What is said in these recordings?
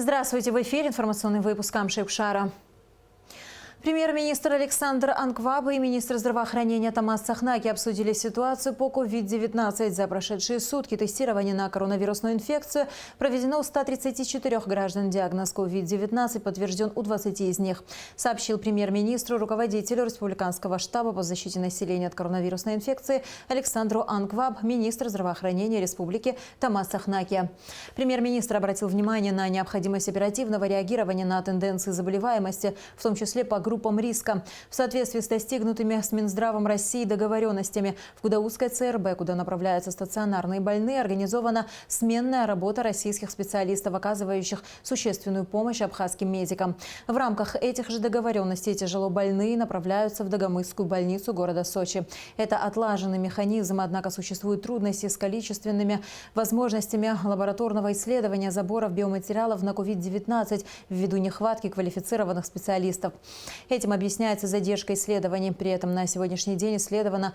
Здравствуйте, в эфире информационный выпуск Амшейкшара. Премьер-министр Александр Анкваб и министр здравоохранения Томас Сахнаки обсудили ситуацию по COVID-19. За прошедшие сутки тестирование на коронавирусную инфекцию проведено у 134 граждан. Диагноз COVID-19 подтвержден у 20 из них, сообщил премьер-министру руководителю Республиканского штаба по защите населения от коронавирусной инфекции Александру Анкваб, министр здравоохранения республики Томас Сахнаки. Премьер-министр обратил внимание на необходимость оперативного реагирования на тенденции заболеваемости, в том числе по группам риска. В соответствии с достигнутыми с Минздравом России договоренностями в Гудаутской ЦРБ, куда направляются стационарные больные, организована сменная работа российских специалистов, оказывающих существенную помощь абхазским медикам. В рамках этих же договоренностей тяжело больные направляются в Дагомысскую больницу города Сочи. Это отлаженный механизм, однако существуют трудности с количественными возможностями лабораторного исследования заборов биоматериалов на COVID-19 ввиду нехватки квалифицированных специалистов. Этим объясняется задержка исследований. При этом на сегодняшний день исследовано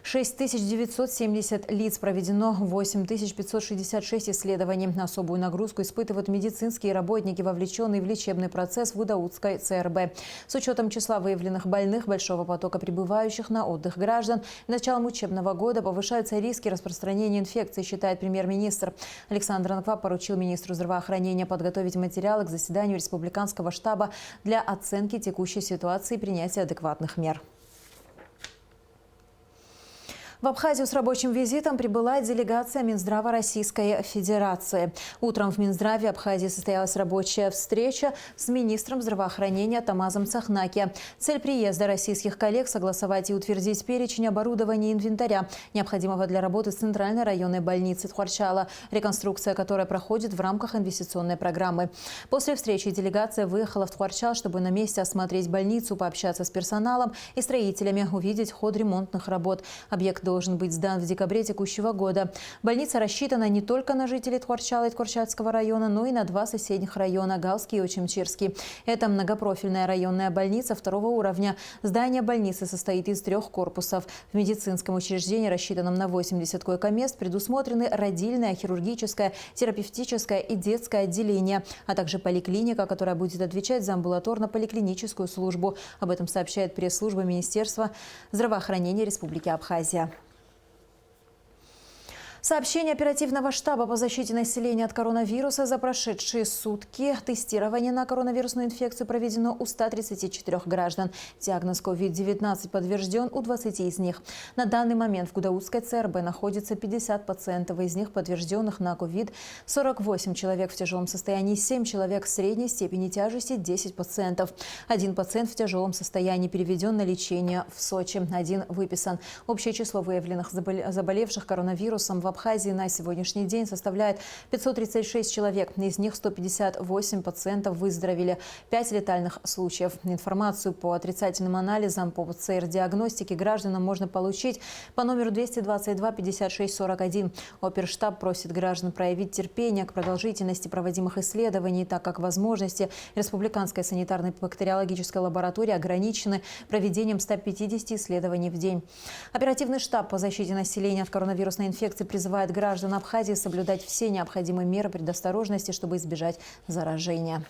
6970 лиц, проведено 8566 исследований. Особую нагрузку испытывают медицинские работники, вовлеченные в лечебный процесс в Гудаутской ЦРБ. С учетом числа выявленных больных, большого потока прибывающих на отдых граждан, началом учебного года повышаются риски распространения инфекции, считает премьер-министр. Александр Анкваб поручил министру здравоохранения подготовить материалы к заседанию Республиканского штаба для оценки текущей ситуации и принятия адекватных мер. В Абхазию с рабочим визитом прибыла делегация Минздрава Российской Федерации. Утром в Минздраве Абхазии состоялась рабочая встреча с министром здравоохранения Томазом Сахнаки. Цель приезда российских коллег – согласовать и утвердить перечень оборудования и инвентаря, необходимого для работы Центральной районной больницы Тхуарчала, реконструкция которой проходит в рамках инвестиционной программы. После встречи делегация выехала в Тхуарчал, чтобы на месте осмотреть больницу, пообщаться с персоналом и строителями, увидеть ход ремонтных работ. Объект должен быть сдан в декабре текущего года. Больница рассчитана не только на жителей Тхуарчала и Тхуарчальского района, но и на два соседних района – Галский и Очимчирский. Это многопрофильная районная больница второго уровня. Здание больницы состоит из 3 корпусов. В медицинском учреждении, рассчитанном на 80 койко-мест, предусмотрены родильное, хирургическое, терапевтическое и детское отделение, а также поликлиника, которая будет отвечать за амбулаторно-поликлиническую службу. Об этом сообщает пресс-служба Министерства здравоохранения Республики Абхазия. Сообщение оперативного штаба по защите населения от коронавируса: за прошедшие сутки тестирование на коронавирусную инфекцию проведено у 134 граждан. Диагноз COVID-19 подтвержден у 20 из них. На данный момент в Гудаутской ЦРБ находится 50 пациентов, из них подтвержденных на COVID, 48 человек в тяжелом состоянии, 7 человек в средней степени тяжести, 10 пациентов. 1 пациент в тяжелом состоянии переведен на лечение в Сочи, 1 выписан. Общее число выявленных заболевших коронавирусом в Абхазии на сегодняшний день составляет 536 человек. Из них 158 пациентов выздоровели, 5 летальных случаев. Информацию по отрицательным анализам по ПЦР-диагностике гражданам можно получить по номеру 222 56 41. Оперштаб просит граждан проявить терпение к продолжительности проводимых исследований, так как возможности Республиканской санитарной бактериологической лаборатории ограничены проведением 150 исследований в день. Оперативный штаб по защите населения от коронавирусной инфекции призывает граждан Абхазии соблюдать все необходимые меры предосторожности, чтобы избежать заражения.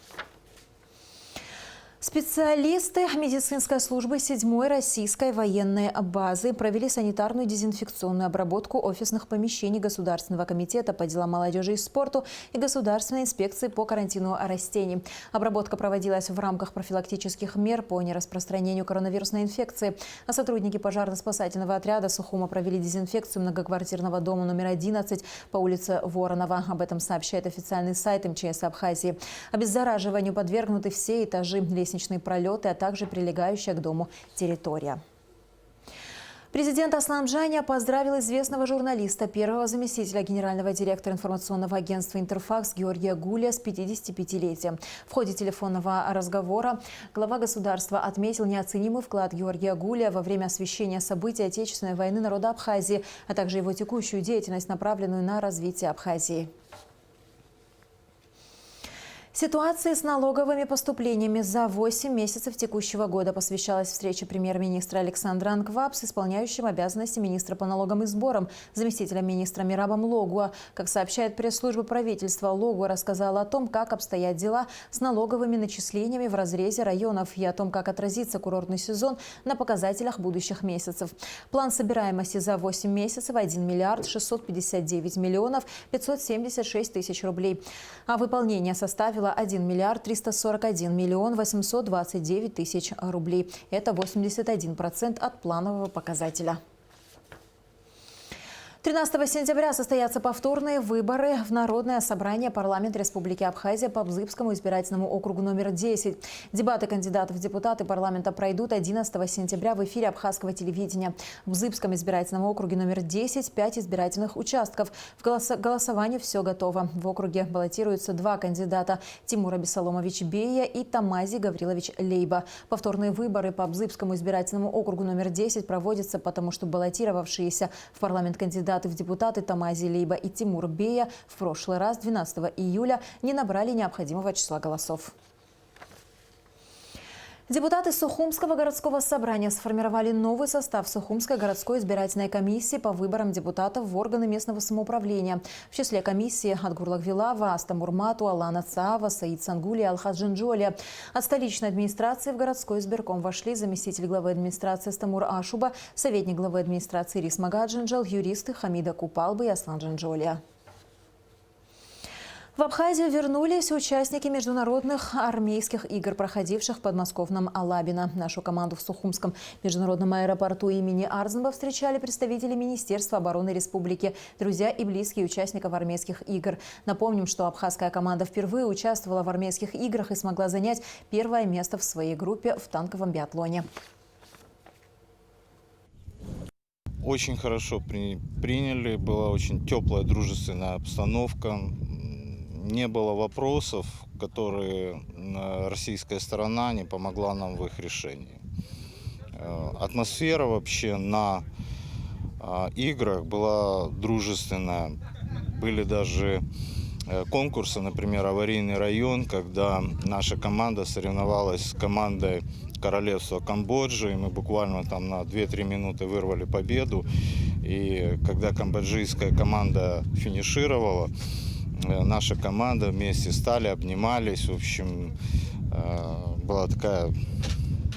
Специалисты медицинской службы 7-й российской военной базы провели санитарную дезинфекционную обработку офисных помещений Государственного комитета по делам молодежи и спорту и Государственной инспекции по карантину растений. Обработка проводилась в рамках профилактических мер по нераспространению коронавирусной инфекции. А сотрудники пожарно-спасательного отряда Сухума провели дезинфекцию многоквартирного дома номер 11 по улице Воронова. Об этом сообщает официальный сайт МЧС Абхазии. Обеззараживанию подвергнуты все этажи, лестничные пролеты, а также прилегающая к дому территория. Президент Аслан Джаня поздравил известного журналиста, первого заместителя генерального директора информационного агентства «Интерфакс» Георгия Гулия с 55-летием. В ходе телефонного разговора глава государства отметил неоценимый вклад Георгия Гулия во время освещения событий Отечественной войны народа Абхазии, а также его текущую деятельность, направленную на развитие Абхазии. Ситуации с налоговыми поступлениями за 8 месяцев текущего года посвящалась встреча премьер-министра Александра Анкваб с исполняющим обязанности министра по налогам и сборам, заместителем министра Мирабом Логуа. Как сообщает пресс-служба правительства, Логуа рассказала о том, как обстоят дела с налоговыми начислениями в разрезе районов и о том, как отразится курортный сезон на показателях будущих месяцев. План собираемости за 8 месяцев – 1 миллиард 659 миллионов 576 тысяч рублей. А выполнение составило 1 миллиард 341 миллион 829 тысяч рублей. Это 81% от планового показателя. 13 сентября состоятся повторные выборы в Народное собрание парламента Республики Абхазия по Бзыбскому избирательному округу номер 10. Дебаты кандидатов в депутаты парламента пройдут 11 сентября в эфире абхазского телевидения. В Бзыбском избирательном округе номер 10 5 избирательных участков. В голосованию все готово. В округе баллотируются 2 кандидата – Тимур Абисаломович Бея и Тамази Гаврилович Лейба. Повторные выборы по Бзыбскому избирательному округу номер 10 проводятся, потому что баллотировавшиеся в парламент кандидаты в депутаты Тамази Лейба и Тимур Бея в прошлый раз 12 июля не набрали необходимого числа голосов. Депутаты Сухумского городского собрания сформировали новый состав Сухумской городской избирательной комиссии по выборам депутатов в органы местного самоуправления. В числе комиссии Адгурлак Вилава, Аста Мурмату, Алана Цаава, Саид Сангули, Алхаз Джинджоли. От столичной администрации в городской избирком вошли заместитель главы администрации Стамур Ашуба, советник главы администрации Рис Магаджинджал, юристы Хамида Купалбы и Аслан Джинджоли. В Абхазию вернулись участники международных армейских игр, проходивших в подмосковном Алабино. Нашу команду в Сухумском международном аэропорту имени Арзамба встречали представители Министерства обороны республики, друзья и близкие участников армейских игр. Напомним, что абхазская команда впервые участвовала в армейских играх и смогла занять первое место в своей группе в танковом биатлоне. Очень хорошо приняли, была очень теплая, дружественная обстановка. Не было вопросов, которые российская сторона не помогла нам в их решении. Атмосфера вообще на играх была дружественная. Были даже конкурсы, например, аварийный район, когда наша команда соревновалась с командой Королевства Камбоджи, и мы буквально там на 2-3 минуты вырвали победу. И когда камбоджийская команда финишировала, наша команда вместе стали, обнимались. В общем, была такая...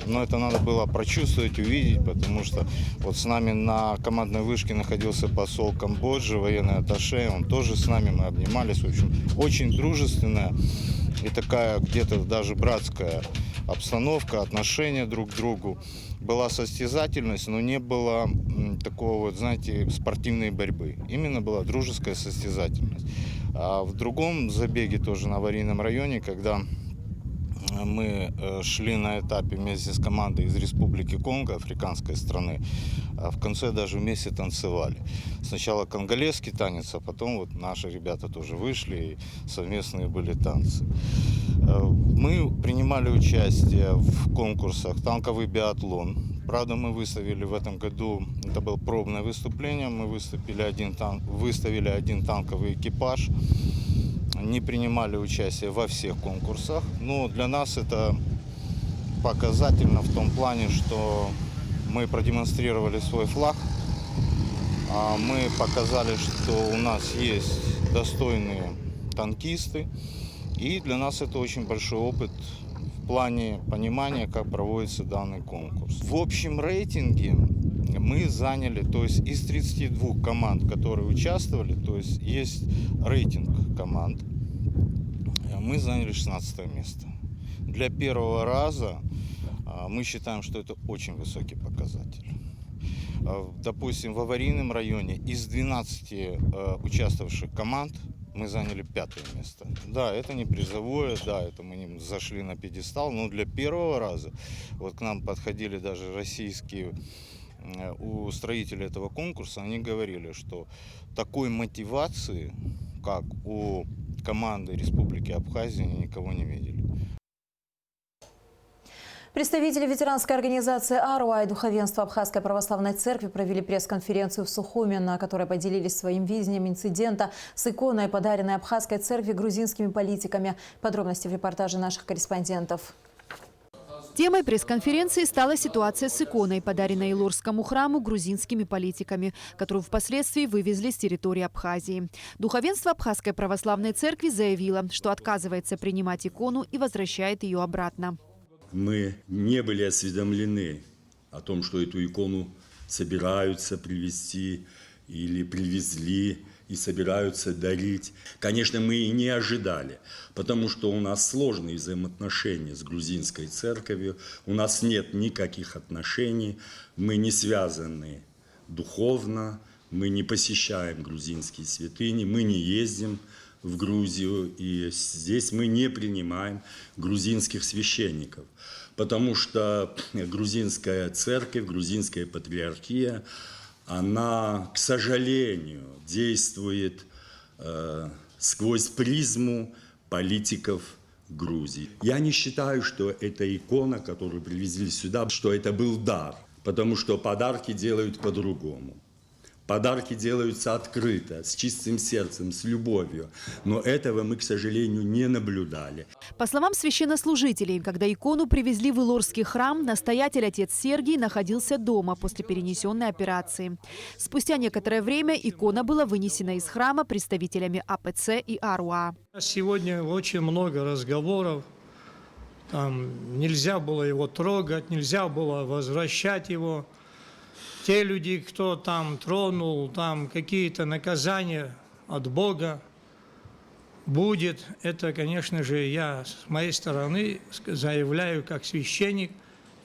Но это надо было прочувствовать, увидеть, потому что вот с нами на командной вышке находился посол Камбоджи, военный атташе, он тоже с нами, мы обнимались. В общем, очень дружественная и такая где-то даже братская обстановка, отношения друг к другу. Была состязательность, но не было такого, вот, знаете, спортивной борьбы. Именно была дружеская состязательность. А в другом забеге, тоже на аварийном районе, когда мы шли на этапе вместе с командой из Республики Конго, африканской страны, а в конце даже вместе танцевали. Сначала конголезский танец, а потом вот наши ребята тоже вышли, и совместные были танцы. Мы принимали участие в конкурсах «Танковый биатлон». Правда, мы выставили в этом году, это было пробное выступление, мы выставили один танковый экипаж. Не принимали участие во всех конкурсах, но для нас это показательно в том плане, что мы продемонстрировали свой флаг, мы показали, что у нас есть достойные танкисты, и для нас это очень большой опыт в плане понимания, как проводится данный конкурс. В общем рейтинге мы заняли, то есть из 32 команд, которые участвовали, то есть рейтинг команд, мы заняли 16 место. Для первого раза мы считаем, что это очень высокий показатель. Допустим, в аварийном районе из 12 участвовавших команд мы заняли 5 место. Да, это не призовое, да, это мы не зашли на пьедестал, но для первого раза вот к нам подходили даже российские устроители этого конкурса, они говорили, что такой мотивации, как у команды Республики Абхазия, они никого не видели. Представители ветеранской организации «Аруа» и духовенства Абхазской православной церкви провели пресс-конференцию в Сухуме, на которой поделились своим видением инцидента с иконой, подаренной Абхазской церкви грузинскими политиками. Подробности в репортаже наших корреспондентов. Темой пресс-конференции стала ситуация с иконой, подаренной Илорскому храму грузинскими политиками, которую впоследствии вывезли с территории Абхазии. Духовенство Абхазской православной церкви заявило, что отказывается принимать икону и возвращает ее обратно. Мы не были осведомлены о том, что эту икону собираются привезти или привезли и собираются дарить. Конечно, мы и не ожидали, потому что у нас сложные взаимоотношения с грузинской церковью, у нас нет никаких отношений, мы не связаны духовно, мы не посещаем грузинские святыни, мы не ездим в Грузию, и здесь мы не принимаем грузинских священников, потому что грузинская церковь, грузинская патриархия, она, к сожалению, действует сквозь призму политиков Грузии. Я не считаю, что эта икона, которую привезли сюда, что это был дар, потому что подарки делают по-другому. Подарки делаются открыто, с чистым сердцем, с любовью. Но этого мы, к сожалению, не наблюдали. По словам священнослужителей, когда икону привезли в Илорский храм, настоятель отец Сергий находился дома после перенесенной операции. Спустя некоторое время икона была вынесена из храма представителями АПЦ и АРУА. Сегодня очень много разговоров. Там нельзя было его трогать, нельзя было возвращать его. Те люди, кто там тронул, там какие-то наказания от Бога будет. Это, конечно же, я с моей стороны заявляю как священник,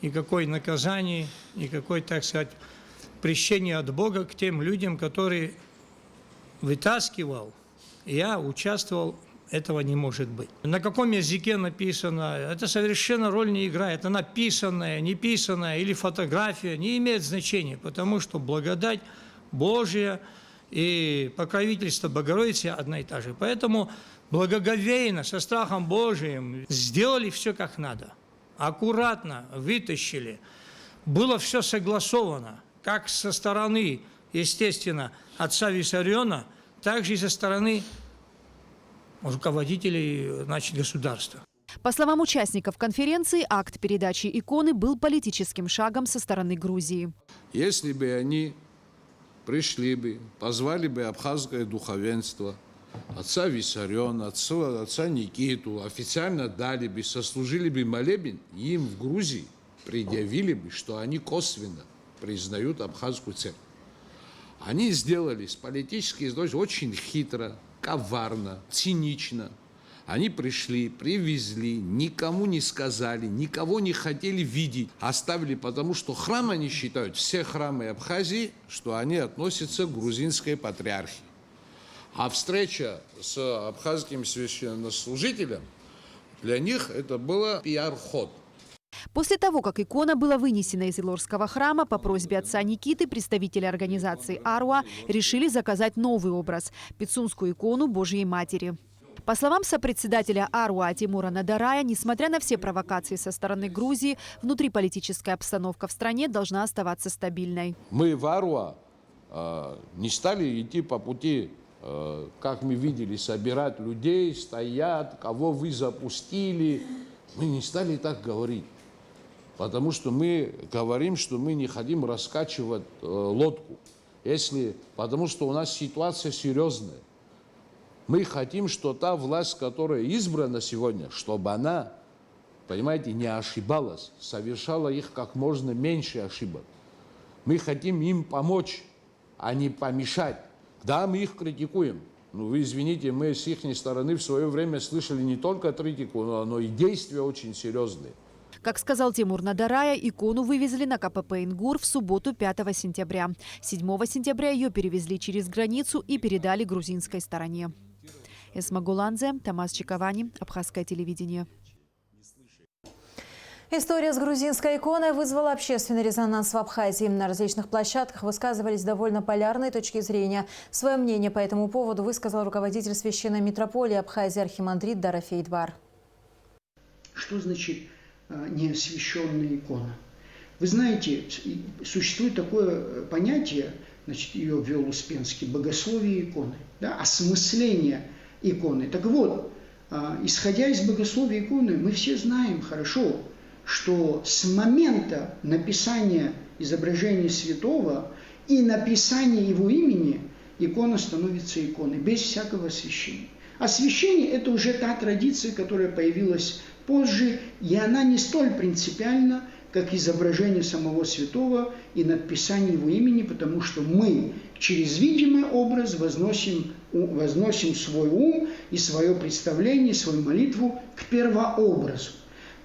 никакое наказание, никакой, так сказать, прещение от Бога к тем людям, которые вытаскивал. Я участвовал. Этого не может быть. На каком языке написано, это совершенно роль не играет. Это написанное, неписанное или фотография не имеет значения, потому что благодать Божья и покровительство Богородицы одна и та же. Поэтому благоговейно, со страхом Божиим сделали все как надо. Аккуратно вытащили. Было все согласовано, как со стороны, естественно, отца Виссариона, так же и со стороны руководителей, значит, государства. По словам участников конференции, акт передачи иконы был политическим шагом со стороны Грузии. Если бы они пришли бы, позвали бы абхазское духовенство, отца Виссариона, отца Никиту, официально дали бы, сослужили бы молебен, им в Грузии предъявили бы, что они косвенно признают абхазскую церковь. Они сделали с политической точки очень хитро, коварно, цинично. Они пришли, привезли, никому не сказали, никого не хотели видеть. Оставили, потому что храм они считают, все храмы Абхазии, что они относятся к грузинской патриархии. А встреча с абхазским священнослужителем, для них это было пиар-ход. После того, как икона была вынесена из Илорского храма, по просьбе отца Никиты представители организации АРУА решили заказать новый образ – Пицунскую икону Божьей Матери. По словам сопредседателя АРУА Тимура Надарая, несмотря на все провокации со стороны Грузии, внутриполитическая обстановка в стране должна оставаться стабильной. Мы в АРУА не стали идти по пути, как мы видели, собирать людей, стоят, кого вы запустили. Мы не стали так говорить. Потому что мы говорим, что мы не хотим раскачивать лодку. Потому что у нас ситуация серьезная. Мы хотим, что та власть, которая избрана сегодня, чтобы она, понимаете, не ошибалась, совершала их как можно меньше ошибок. Мы хотим им помочь, а не помешать. Да, мы их критикуем. Ну, вы извините, мы с их стороны в свое время слышали не только критику, но и действия очень серьезные. Как сказал Тимур Надарая, икону вывезли на КПП «Ингур» в субботу 5 сентября. 7 сентября ее перевезли через границу и передали грузинской стороне. Эсма Гуланзе, Тамас Чиковани, Абхазское телевидение. История с грузинской иконой вызвала общественный резонанс в Абхазии. На различных площадках высказывались довольно полярные точки зрения. Свое мнение по этому поводу высказал руководитель священной митрополии Абхазии архимандрит Дорофей Двар. Что значит неосвященная икона. Вы знаете, существует такое понятие, значит, ее ввел Успенский, богословие иконы, да, осмысление иконы. Так вот, исходя из богословия иконы, мы все знаем хорошо, что с момента написания изображения святого и написания его имени икона становится иконой, без всякого освящения. Освящение – это уже та традиция, которая появилась позже, и она не столь принципиальна, как изображение самого святого и надписание его имени, потому что мы через видимый образ возносим свой ум и свое представление, свою молитву к первообразу.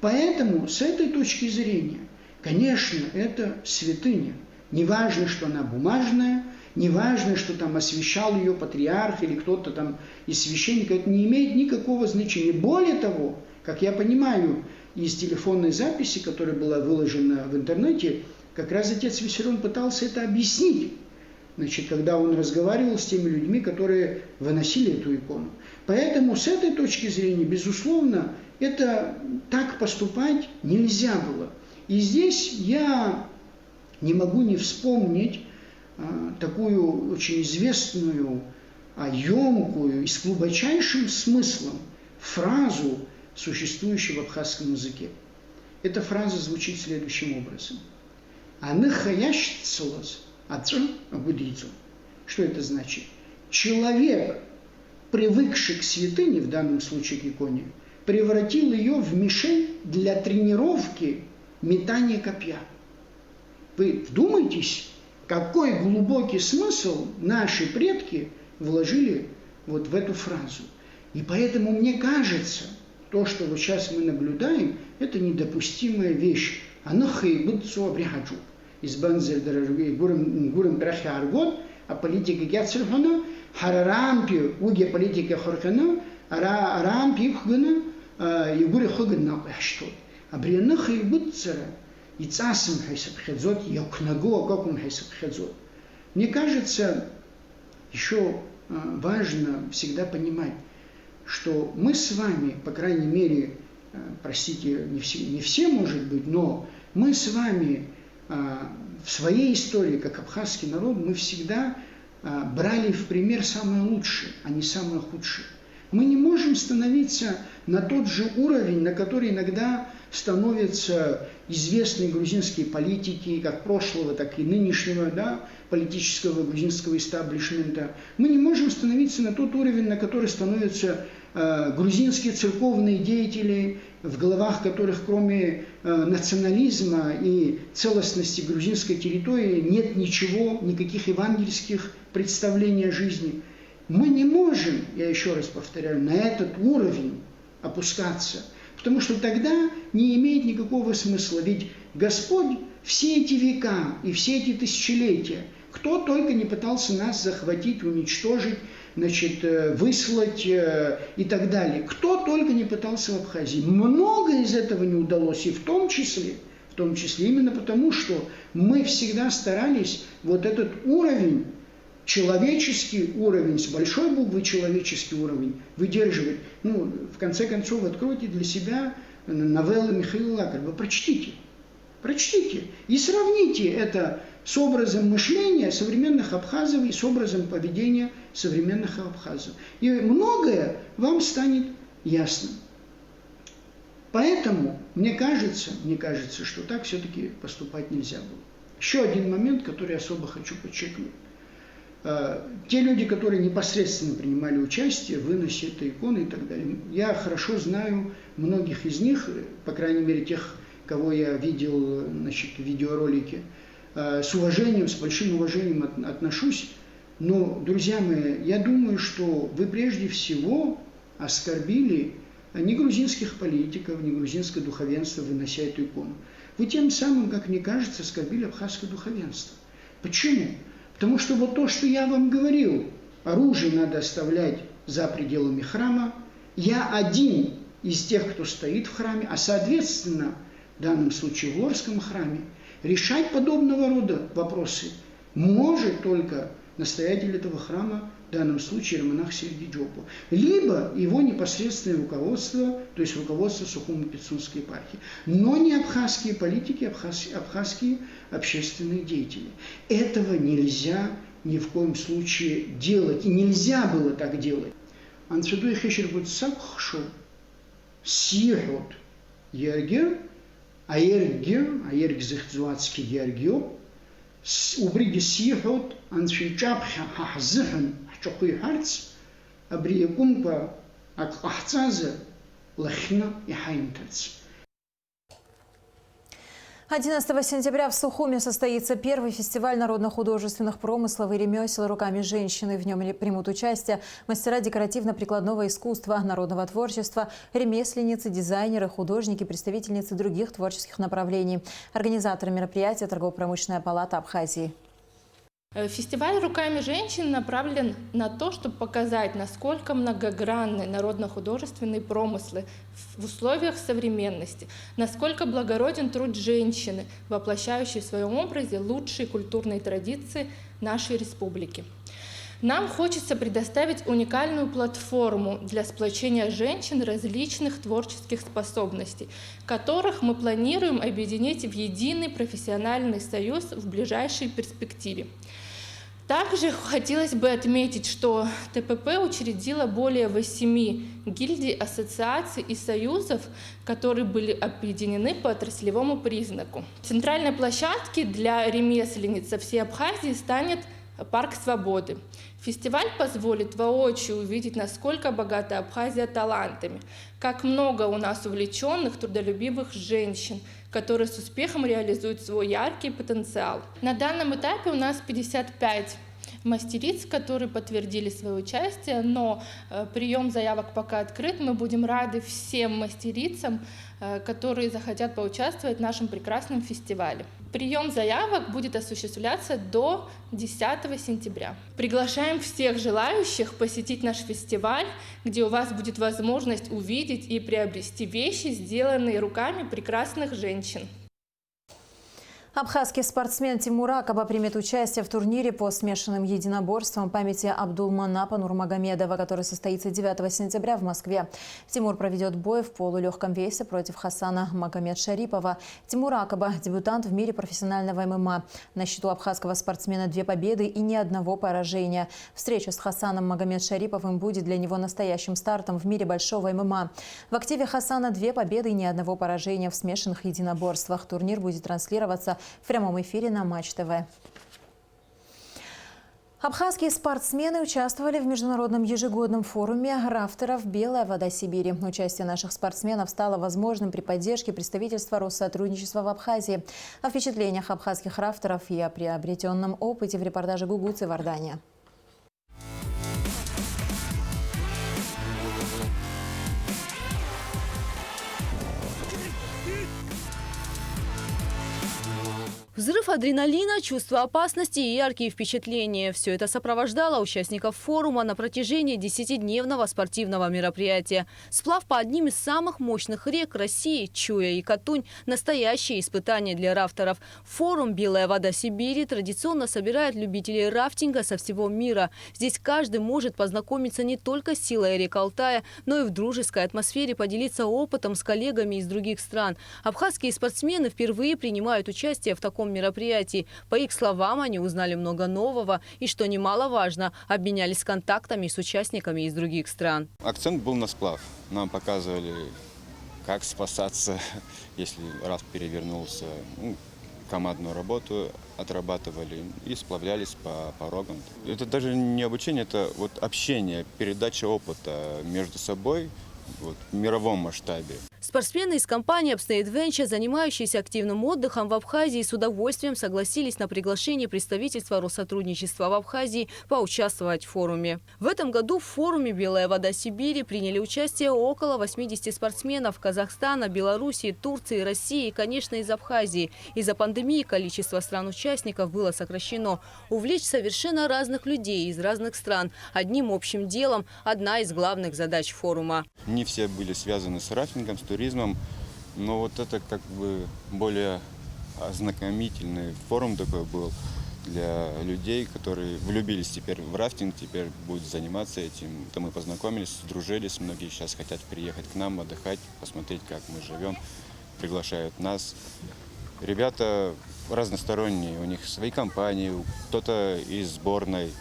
Поэтому с этой точки зрения, конечно, это святыня. Не важно, что она бумажная, не важно, что там освящал ее патриарх или кто-то там из священников, это не имеет никакого значения. Более того, как я понимаю из телефонной записи, которая была выложена в интернете, как раз отец Виссарион пытался это объяснить, значит, когда он разговаривал с теми людьми, которые выносили эту икону. Поэтому с этой точки зрения, безусловно, это так поступать нельзя было. И здесь я не могу не вспомнить такую очень известную, емкую и с глубочайшим смыслом фразу, существующую в абхазском языке. Эта фраза звучит следующим образом. «Аныхаящцелос ацр агудицу». Что это значит? Человек, привыкший к святыне, в данном случае к иконе, превратил ее в мишень для тренировки метания копья. Вы вдумайтесь, какой глубокий смысл наши предки вложили вот в эту фразу. И поэтому мне кажется, то, что вот сейчас мы наблюдаем, это недопустимая вещь. Анахайбыцу абрихаджу. Избанзель дорогие гурам прахиаргот, а политика гяцерхана, харарампи уге политика хорхана, арампи хгана, и гури хгана что. Абрианахайбыцера. И цасом хайсабхедзот, якнаго акакум хайсабхедзот. Мне кажется, еще важно всегда понимать, что мы с вами, по крайней мере, простите, не все, может быть, но мы с вами в своей истории, как абхазский народ, мы всегда брали в пример самое лучшее, а не самое худшее. Мы не можем становиться на тот же уровень, на который иногда становятся известные грузинские политики, как прошлого, так и нынешнего, да, политического грузинского истаблишмента. Мы не можем становиться на тот уровень, на который становятся грузинские церковные деятели, в головах которых кроме национализма и целостности грузинской территории нет ничего, никаких евангельских представлений о жизни. Мы не можем, я еще раз повторяю, на этот уровень опускаться, потому что тогда не имеет никакого смысла. Ведь Господь все эти века и все эти тысячелетия, кто только не пытался нас захватить, уничтожить, значит, выслать и так далее. Кто только не пытался в Абхазии. Много из этого не удалось, и в том числе именно потому, что мы всегда старались вот этот уровень, человеческий уровень, с большой буквы человеческий уровень выдерживать. Ну, в конце концов, откройте для себя новеллы Михаила Лакарева, прочтите и сравните это с образом мышления современных абхазов и с образом поведения современных абхазов. И многое вам станет ясно. Поэтому мне кажется, что так все-таки поступать нельзя было. Еще один момент, который я особо хочу подчеркнуть. Те люди, которые непосредственно принимали участие в выносе этой иконы и так далее, я хорошо знаю многих из них, по крайней мере тех, кого я видел, значит, в видеоролике, с уважением, с большим уважением отношусь, но, друзья мои, я думаю, что вы прежде всего оскорбили не грузинских политиков, не грузинское духовенство, вынося эту икону. Вы тем самым, как мне кажется, оскорбили абхазское духовенство. Почему? Потому что вот то, что я вам говорил, оружие надо оставлять за пределами храма. Я один из тех, кто стоит в храме, а соответственно, в данном случае в Лорском храме, решать подобного рода вопросы может только настоятель этого храма, в данном случае Романах Сергиджопу, либо его непосредственное руководство, то есть руководство Сухумо-Пицунской епархии, но не абхазские политики, абхазские общественные деятели. Этого нельзя ни в коем случае делать, и нельзя было так делать. Анцедуй хешербут сакхшу сирот ергер, аергзихцуацки ергио, убриги сирот аншичапха хахзыхан хчохуй харц, абриекумпа акахцаза лахна и хайнтац. 11 сентября в Сухуме состоится первый фестиваль народно-художественных промыслов и ремесел руками женщины. В нем примут участие мастера декоративно-прикладного искусства, народного творчества, ремесленницы, дизайнеры, художники, представительницы других творческих направлений. Организатор мероприятия – Торгово-промышленная палата Абхазии. Фестиваль «Руками женщин» направлен на то, чтобы показать, насколько многогранны народно-художественные промыслы в условиях современности, насколько благороден труд женщины, воплощающей в своем образе лучшие культурные традиции нашей республики. Нам хочется предоставить уникальную платформу для сплочения женщин различных творческих способностей, которых мы планируем объединить в единый профессиональный союз в ближайшей перспективе. Также хотелось бы отметить, что ТПП учредила более 8 гильдий, ассоциаций и союзов, которые были объединены по отраслевому признаку. Центральной площадкой для ремесленниц всей Абхазии станет Парк Свободы. Фестиваль позволит воочию увидеть, насколько богата Абхазия талантами, как много у нас увлеченных, трудолюбивых женщин, которые с успехом реализуют свой яркий потенциал. На данном этапе у нас 55 мастериц, которые подтвердили свое участие, но прием заявок пока открыт. Мы будем рады всем мастерицам, которые захотят поучаствовать в нашем прекрасном фестивале. Прием заявок будет осуществляться до 10 сентября. Приглашаем всех желающих посетить наш фестиваль, где у вас будет возможность увидеть и приобрести вещи, сделанные руками прекрасных женщин. Абхазский спортсмен Тимур Акаба примет участие в турнире по смешанным единоборствам памяти Абдулманапа Нурмагомедова, который состоится 9 сентября в Москве. Тимур проведет бой в полулегком весе против Хасана Магомед-Шарипова. Тимур Акаба – дебютант в мире профессионального ММА. На счету абхазского спортсмена 2 победы и ни одного поражения. Встреча с Хасаном Магомед-Шариповым будет для него настоящим стартом в мире большого ММА. В активе Хасана 2 победы и ни одного поражения в смешанных единоборствах. Турнир будет транслироваться в прямом эфире на Матч ТВ. Абхазские спортсмены участвовали в международном ежегодном форуме рафтеров «Белая вода Сибири». Участие наших спортсменов стало возможным при поддержке представительства Россотрудничества в Абхазии. О впечатлениях абхазских рафтеров и о приобретенном опыте в репортаже Гугуцы Вардания. Взрыв адреналина, чувство опасности и яркие впечатления – все это сопровождало участников форума на протяжении 10-дневного спортивного мероприятия. Сплав по одним из самых мощных рек России – Чуя и Катунь – настоящее испытание для рафтеров. Форум «Белая вода Сибири» традиционно собирает любителей рафтинга со всего мира. Здесь каждый может познакомиться не только с силой рек Алтая, но и в дружеской атмосфере поделиться опытом с коллегами из других стран. Абхазские спортсмены впервые принимают участие в таком мероприятии. По их словам, они узнали много нового и, что немаловажно, обменялись контактами с участниками из других стран. Акцент был на сплав. Нам показывали, как спасаться, если рафт перевернулся. Командную работу отрабатывали и сплавлялись по порогам. Это даже не обучение, это вот общение, передача опыта между собой в мировом масштабе. Спортсмены из компании Upstate Venture, занимающиеся активным отдыхом в Абхазии, с удовольствием согласились на приглашение представительства Россотрудничества в Абхазии поучаствовать в форуме. В этом году в форуме «Белая вода Сибири» приняли участие около 80 спортсменов Казахстана, Белоруссии, Турции, России и, конечно, из Абхазии. Из-за пандемии количество стран-участников было сокращено. Увлечь совершенно разных людей из разных стран одним общим делом – одна из главных задач форума. Не все были связаны с рафтингом, с туризмом, но вот это как бы более ознакомительный форум такой был для людей, которые влюбились теперь в рафтинг, теперь будут заниматься этим. То мы познакомились, сдружились, многие сейчас хотят приехать к нам, отдыхать, посмотреть, как мы живем, приглашают нас. Ребята разносторонние, у них свои компании, кто-то из сборной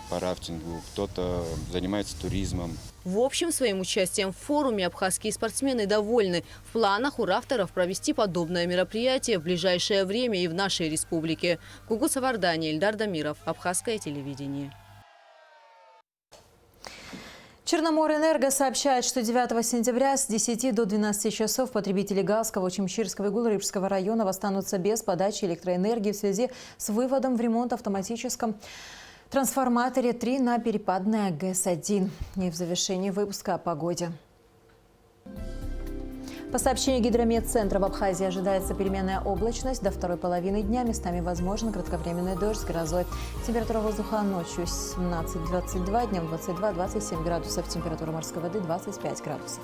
по рафтингу, кто-то занимается туризмом. В общем, своим участием в форуме абхазские спортсмены довольны. В планах у рафтеров провести подобное мероприятие в ближайшее время и в нашей республике. Гугут Савардани, Ильдар Дамиров, Абхазское телевидение. Черноморэнерго сообщает, что 9 сентября с 10 до 12 часов потребители Галского, Чимчирского и Гулрыбского районов останутся без подачи электроэнергии в связи с выводом в ремонт автоматическом трансформаторе 3 на перепадное ГЭС-1. И в завершении выпуска о погоде. По сообщению Гидрометцентра, в Абхазии ожидается переменная облачность. До второй половины дня местами возможен кратковременный дождь с грозой. Температура воздуха ночью 17-22, днем 22-27 градусов. Температура морской воды 25 градусов.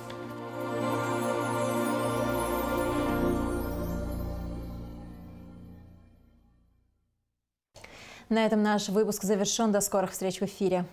На этом наш выпуск завершен. До скорых встреч в эфире.